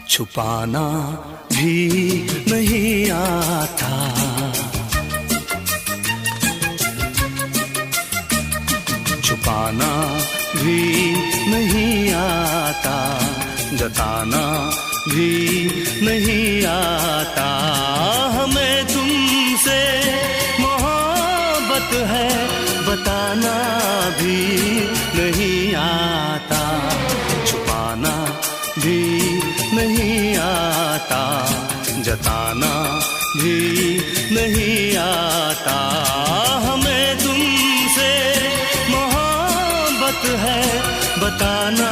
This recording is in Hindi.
छुपाना भी नहीं आता, छुपाना भी नहीं आता, जताना भी नहीं आता। हमें तुमसे मोहब्बत है बताना भी नहीं आता, छुपाना भी नहीं आता, जताना भी नहीं आता। हमें तुमसे मोहब्बत है बताना